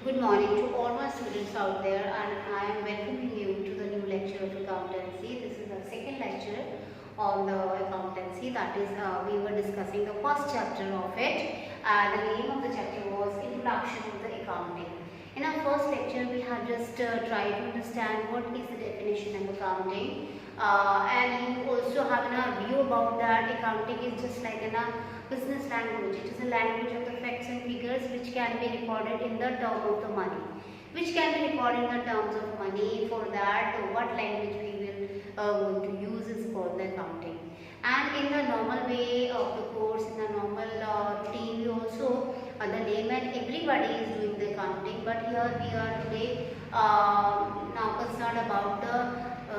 Good morning to all my students out there, and I am welcoming you to the new lecture of accountancy. This is the second lecture on the accountancy. That is, we were discussing the first chapter of it. The name of the chapter was Introduction of the Accounting. In our first lecture, we have just tried to understand what is the definition of accounting, and you also have a view about that accounting is just like a business language. It is a language of the facts and figures which can be recorded in the term of the money. Which can be recorded in the terms of money. For that, what language we will going to use is called the accounting. And in the normal way of the course, in the normal routine, we also the layman, everybody is doing the accounting. But here we are today now concerned about the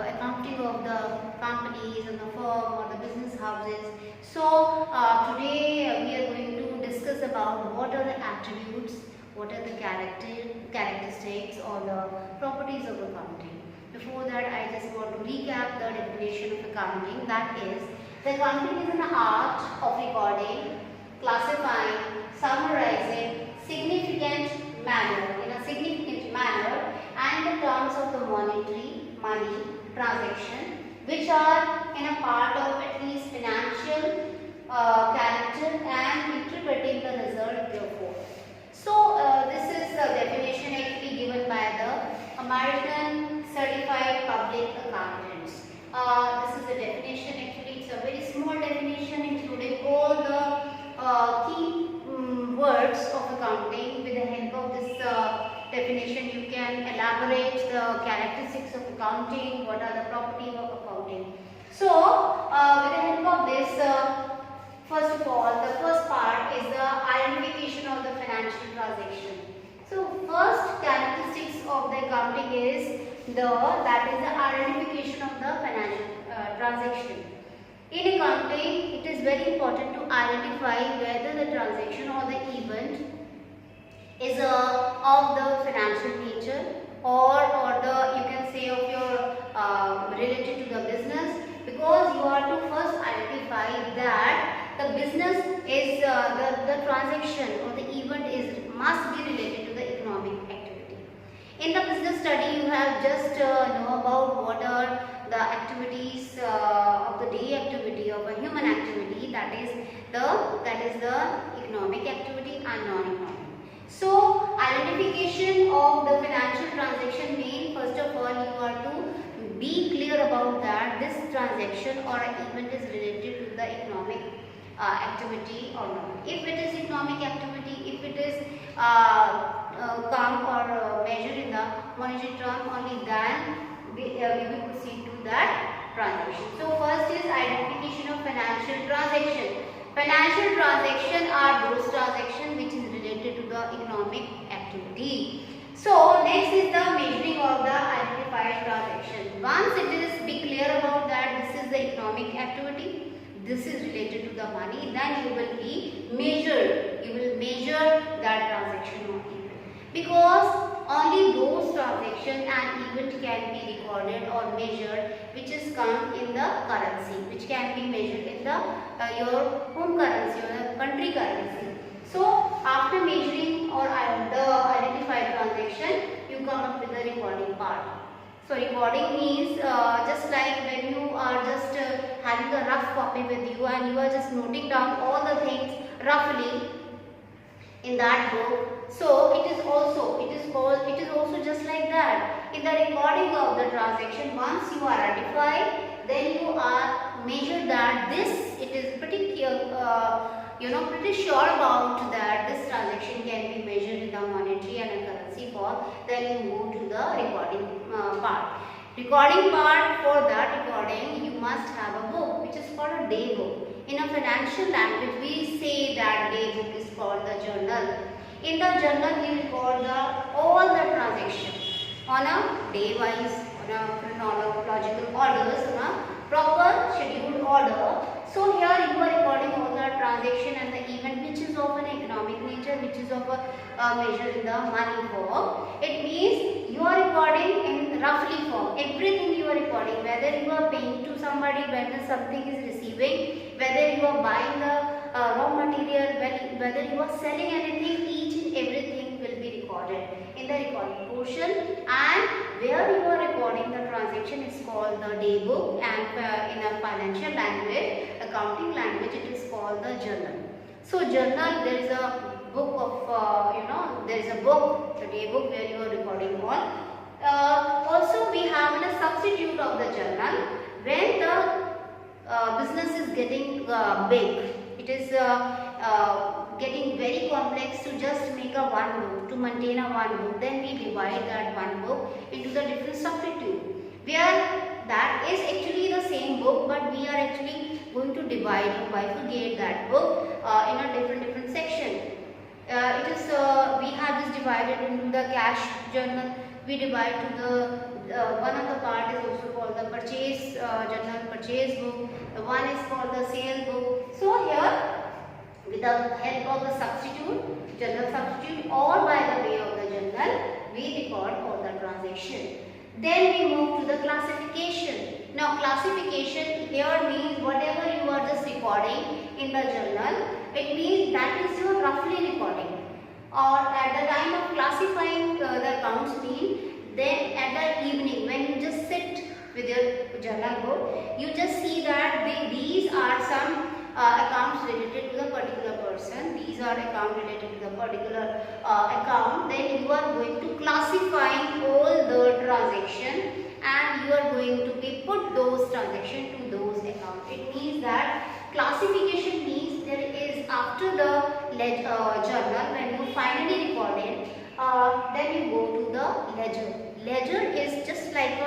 accounting of the companies and the firm or the business houses. So today we are going to discuss about what are the attributes, what are the characteristics or the properties of accounting. Before that, I just want to recap the definition of accounting. That is, the accounting is an art of recording, classifying, summarizing significant manner, in a significant manner, and the terms of the money transaction, which are in a part of at least financial character and interpreting the result therefore. So this is the definition actually given by the American Certified Public Accountants. This is the definition. Actually, it's a very small definition including all the key words of accounting. With the help of this definition, you can elaborate the characteristics of accounting, what are the properties of accounting. So, with the help of this, first of all, the first part is the identification of the financial transaction. So, first characteristics of the accounting is the identification of the financial transaction. In accounting, it is very important to identify whether the transaction or the event is of the financial nature or the you can say of your related to the business, because you are to first identify that the business is the transaction or the event is must be related to the economic activity. In the business study, you have just know about what are the activities of the day activity of a human activity, that is the economic activity and non-economic. So identification of the financial transaction means first of all you are to be clear about that this transaction or an event is related to the economic activity or not. If it is economic activity, if it is come or measured in the monetary term, only then we will proceed to that transaction. So first is identification of financial transaction. Financial transaction are those transactions which is related to the economic activity. So next is the measuring of the identified transaction. Once it is be clear about that this is the economic activity, this is related to the money, then you will be measured. You will measure that transaction or event, because only those transactions and event can be recorded or measured which is come in the currency, which can be measured in the your home currency or the country currency. So after measuring or the identified transaction, you come up with the recording part. So recording means just like when you are just having a rough copy with you and you are just noting down all the things roughly in that book. So it is also just like that. In the recording of the transaction, once you identify, then you are measured that this it is pretty pretty sure about that this transaction can be measured in the monetary and a currency form. Then you move to the recording part. Recording part, for that recording you must have a book which is called a day book. In a financial language we say that day book is called the journal. In the journal we record all the transactions on a day wise, on a chronological orders, on a proper scheduled order. So here you are recording all the transaction and the event which is of an economic nature, which is of a measure in the money form. It means you are recording in roughly form. Everything you are recording, whether you are paying to somebody, whether something is receiving, whether you are buying the raw material, whether you are selling anything, each and everything will be recorded transaction, and where you are recording the transaction is called the day book, and in a financial language, accounting language, it is called the journal. So journal, there is a book of there is a book, the day book, where you are recording all. Also we have a substitute of the journal when the business is getting big. It is getting very complex to just make a one book, to maintain a one book. Then we divide that one book into the different substitute, where that is actually the same book, but we are actually going to divide or bifurcate that book in a different section. It is we have this divided into the cash journal. We divide to the one of the part is also called the purchase journal, purchase book. The one is called the sale book. So here, with the help of the substitute, journal substitute, or by the way of the journal, we record all the transaction. Then we move to the classification. Now classification here means whatever you are just recording in the journal, it means that is your roughly recording. Or at the time of classifying the accounts mean, then at the evening when you just sit with your journal book, you just see that these are some accounts related to the particular person, these are accounts related to the particular account. Then you are going to classify all the transaction, and you are going to be put those transactions to those accounts. It means that classification means there is after the journal, when you finally record it, then you go to the ledger. Ledger is just like a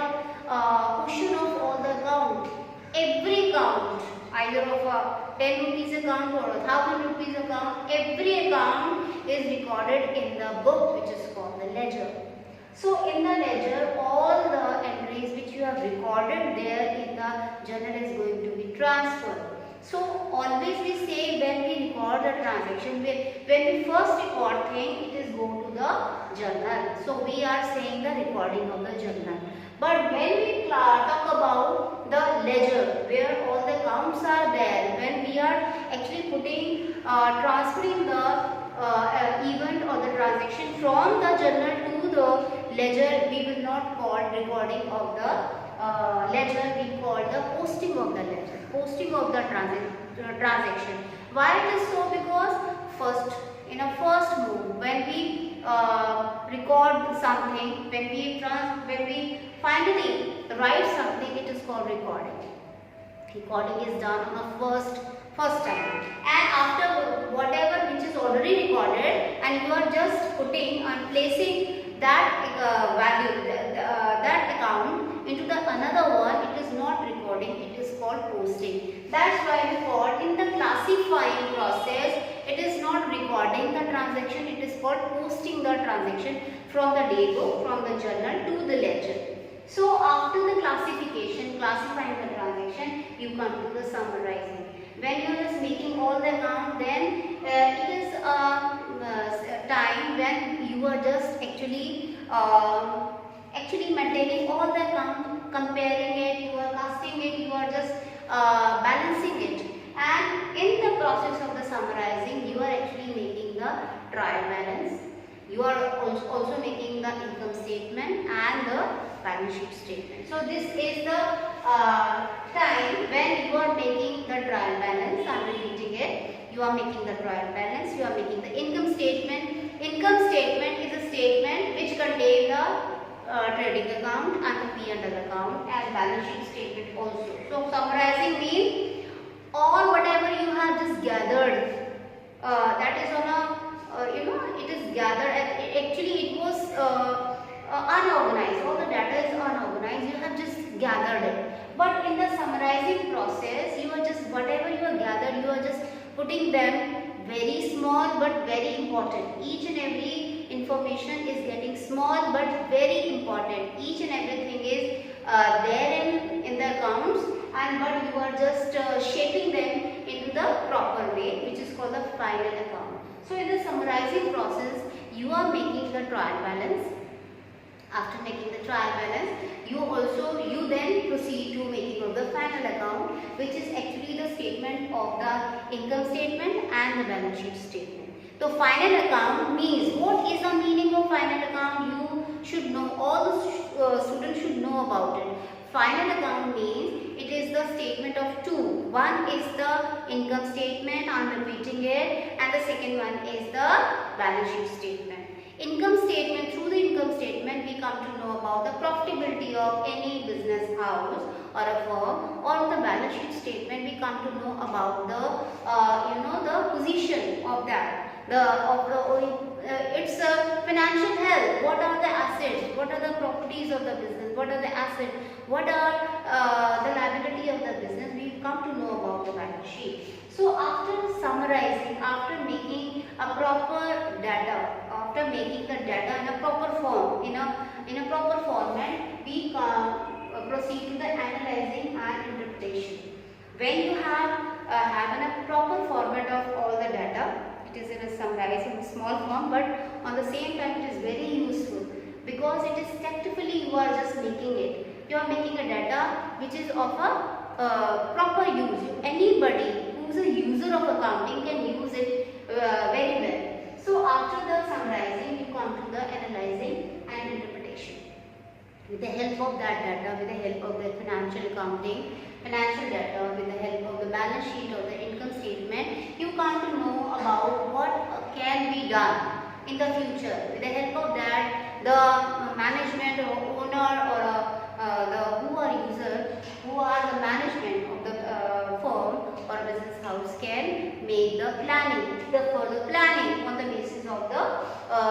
cushion of all the account. Every account, either of a 10 rupees account or a 1000 rupees account, every account is recorded in the book, which is called the ledger. So in the ledger, all the entries which you have recorded there in the journal is going to be transferred. So always we say when we record the transaction, when we first record thing, it is go to the journal. So we are saying the recording of the journal. But when we talk about the ledger, where all the accounts are there, when we are actually transferring the event or the transaction from the journal to the ledger, we will not call recording of the ledger, we call the posting of the ledger, posting of the transaction. Why it is so? Because in a first move, when we record something, when we finally write something, it is called recording. Recording is done on the first time, and after whatever which is already recorded, and you are just putting and placing that value, that account into the another one, it is not recording, it is called posting. That's why we call in the classifying process, it is not recording the transaction, it is called posting the transaction from the day book, from the journal to the ledger. So after the classification, classifying the transaction, you come to the summarizing. When you are just making all the account, then it is a time when you are just actually maintaining all the account, comparing it, you are casting it, you are just balancing it. And in the process of the summarizing, you are actually making the trial balance. You are also making the income statement and the balance sheet statement. So this is the time when you are making the trial balance. I am repeating it. You are making the trial balance. You are making the income statement. Income statement is a statement which contains the trading account and the P&L account, and balance sheet statement also. So summarizing means all whatever you have just gathered, that is on a it is gathered, and actually it was unorganized. All the data is unorganized. You have just gathered it. But in the summarizing process, you are just whatever you have gathered, you are just putting them very small but very important. Each and every information is getting small but very important. Each and everything is there in the accounts, and but you are just shaping them into the proper way, which is called the final account. So in the summarizing process, you are making the trial balance. After making the trial balance, you then proceed to making of the final account, which is actually the statement of the income statement and the balance sheet statement. So final account means, what is the meaning of final account? You should know about it. Final account means it is the statement of two. One is the income statement, I am repeating it, and the second one is the balance sheet statement. Income statement, through the income statement we come to know about the profitability of any business house or a firm, or the balance sheet statement we come to know about the the position of that, its financial health, what are the assets, what are the properties of the business, what are the assets, what are the liability of the business, we come to know about the balance sheet. So after summarizing, after making a proper data, after making the data in a proper form, in a proper format, we proceed to the analyzing and interpretation. When you have a proper format of all the data, it is in a summarized in a small form, but on the same time it is very useful because it is tactfully you are just making it. You are making a data which is of a proper use. Anybody who is a user of accounting can use it very well. So after the summarizing, you come to the analyzing and interpretation. With the help of that data, with the help of the financial accounting, financial data, with the help of the balance sheet or the income statement, you come to know about what can be done in the future. With the help of that, the management or owner or who are the management of the firm or business house can make the planning, the further planning on the basis of the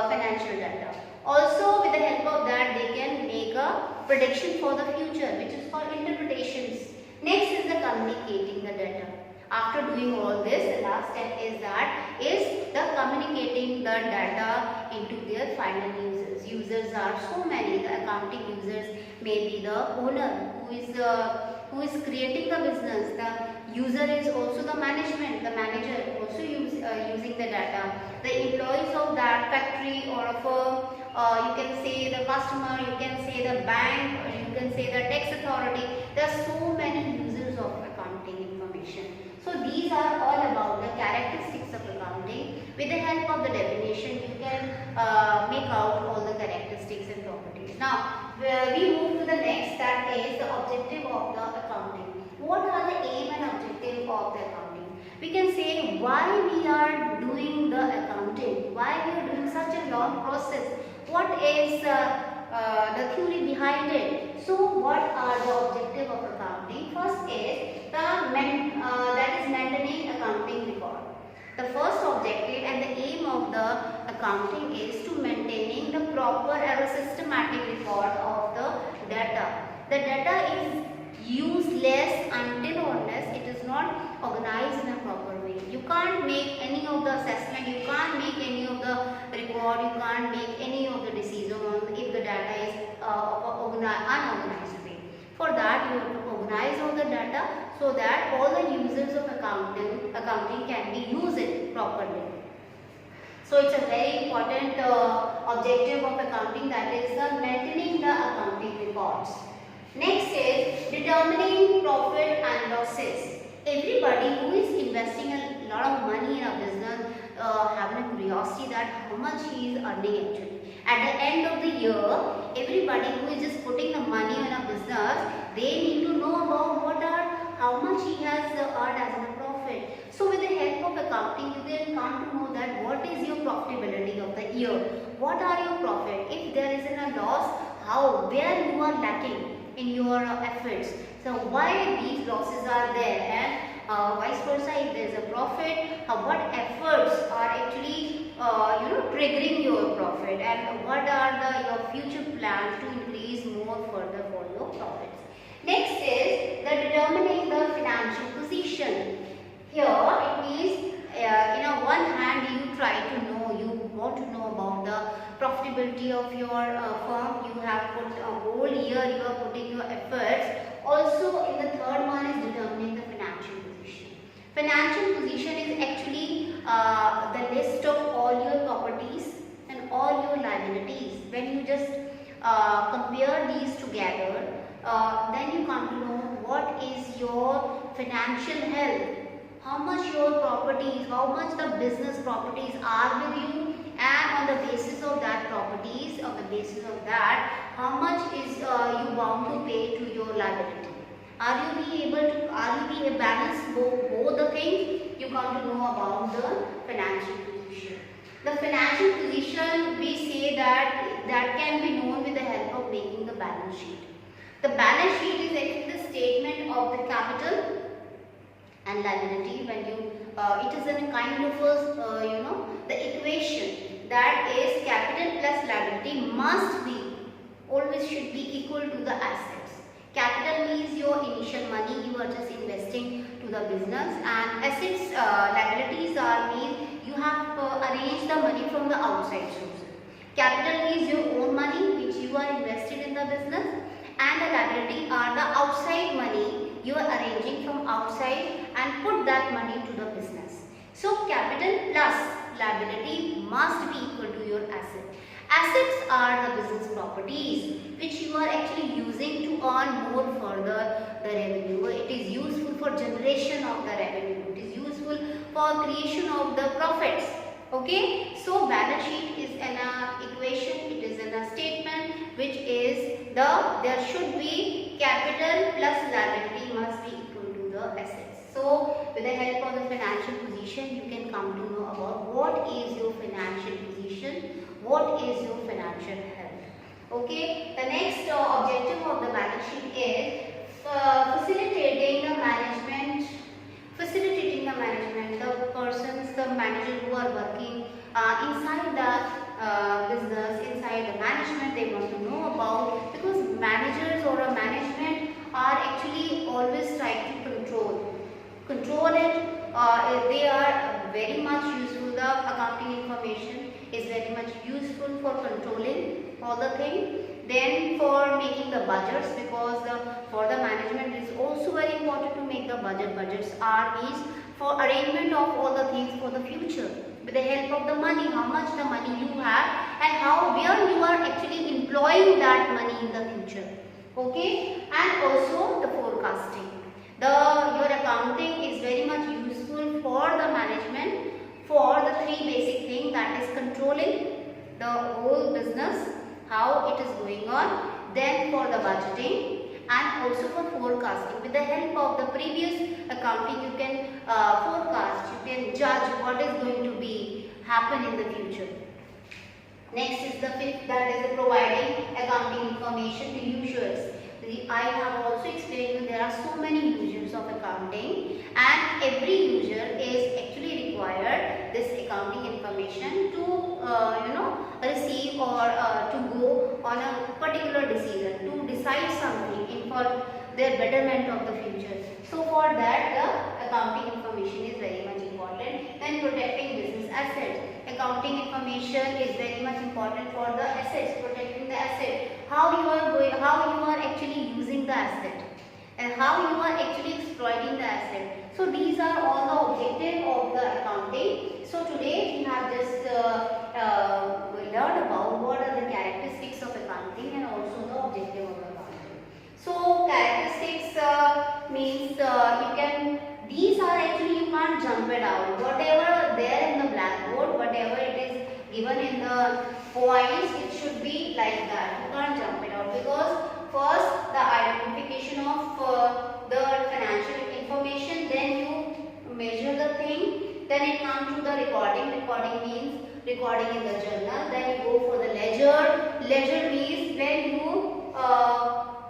financial data. Also, with the help of that, they can make a prediction for the future, which is called interpretations. Next is the communicating the data. After doing all this, the last step is the communicating the data into their final users. Users are so many. The accounting users may be the owner who is creating the business. The user is also the management. The manager also using the data. The employees of that factory or a firm. You can say the customer. You can say the bank. Or you can say the tax authority. There are so many users of accounting information. So these are all about the characteristics of accounting. With the help of the definition, you can make out all the characteristics and properties. Now, we move to the next, that is the objective of the accounting. What are the aim and objective of the accounting? We can say why we are doing the accounting, why we are doing such a long process, what is the theory behind it. So what are the objective of accounting? First is that is maintaining accounting record. The first objective and the aim of the accounting is to maintaining the proper and systematic record of the data. The data is useless until unless it is not organized in a proper way. You can't make any of the assessment, you can't make any of the record, you can't make any of the decision on if the data is unorganized way. For that, you have to organize all the data so that all the users of accounting can be used it properly. So it's a very important objective of accounting, that is the maintaining the accounting records. Next is determining profit and losses. Everybody who is investing a lot of money in a business having a curiosity that how much he is earning actually. At the end of the year, everybody who is just putting the money in a business, they need to know about how much he has earned as a profit. So with the help of accounting, you can come to know that what is your profitability of the year, what are your profit, if there is a loss, where you are lacking in your efforts. So why these losses are there, and vice versa, if there is a profit, what efforts are actually triggering your profit, and what are your future plans to increase more further for your profits. Next is the determining the financial position. Here it means in one hand you try to know, you want to know about the profitability of your firm. You have put a whole year, you are putting your efforts. Also in the third one is determining the financial position. Financial position is actually the list of all your properties and all your liabilities. When you just compare these together, then you come to know what is your financial health, how much your properties, how much the business properties are with you, and on the basis of that properties, on the basis of that, how much is you bound to pay to your liability. Are you be able to, balance both the things? You come to know about the financial position. The financial position, we say that can be known with the help of making the balance sheet. The balance sheet is actually the statement of the capital and liability. When you it is a kind of a the equation, that is capital plus liability must be, always should be equal to the assets. Capital means your initial money, you are just investing to the business, and assets, liabilities are means you have arranged the money from the outside source. Capital means your own money which you are invested in the business, and the liability are the outside money you are arranging from outside and put that money to the business. So capital plus liability must be equal to your asset. Assets are the business properties which you are actually using to earn more further the revenue. It is useful for generation of the revenue. It is useful for creation of the profits. Okay, so balance sheet is an equation. It is in a statement which is there should be capital plus liability must be equal to the assets. So with the help of the financial position, you can come to know about what is your financial position. What is your financial health? Okay, the next objective of the balance sheet is facilitating the management, the persons, the managers who are working inside the business, inside the management, they want to know about, because managers or a management are actually always trying to control it. They are very much useful. The accounting information is very much useful for controlling all the things. Then for making the budgets, because for the management it is also very important to make the budget. Budgets are means for arrangement of all the things for the future with the help of the money, how much the money you have and where you are actually employing that money in the future. Okay, and also the forecasting. Your accounting is very much useful for the management for the three basic things, that is controlling the whole business, how it is going on, then for the budgeting and also for forecasting. With the help of the previous accounting, you can forecast, you can judge what is going to be happen in the future. Next is the fifth, that is providing accounting information to users. I have also explained there are so many users of accounting, and every user is actually required this accounting information to receive or to go on a particular decision, to decide something for their betterment of the future. So for that the accounting information is very much important. Then protecting business assets. Accounting information is very much important for the assets, protecting the asset. How you are actually using the asset and how you are actually exploiting the asset. So these are all the objectives of the accounting. So today we have just learned about what are the characteristics of accounting and also the objective of accounting. So characteristics means these are actually, you can't jump it out. Whatever there in the blackboard, whatever it is given in the points, it should be like that. You can't jump it out, because first the identification of the financial information, then you measure the thing, then it comes to the recording. Recording means recording in the journal. Then you go for the ledger. Ledger means when you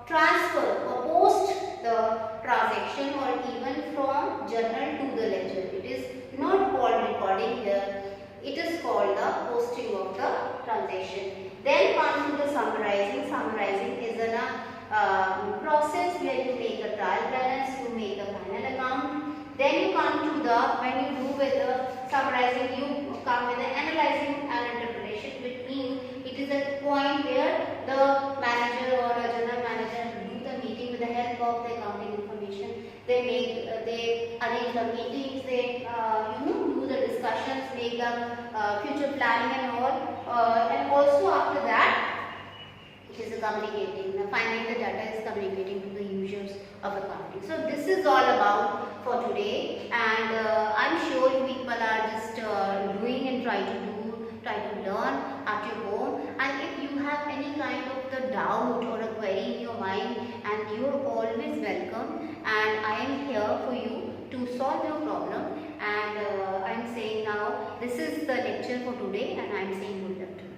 transfer or post the transaction, or even from journal to the ledger. It is not called recording here. It is called the posting of the transaction. Then comes to the summarizing. Summarizing is a process where you make a trial balance, you make the final account. Then you come to the, when you do with the summarizing, you come with the analyzing and interpretation, which means it is a point where the manager or a general manager do the meeting with the help of the accounting information. They arrange the meetings, they do the discussions, make the future planning and all, and also after that it is communicating. Finally the data is communicating to the users of accounting. So this is all about for today, and I'm sure you people are just doing and try to learn at your home. And if you have any kind of the doubt for you to solve your problem, and I am saying now this is the lecture for today, and I am saying good luck to you.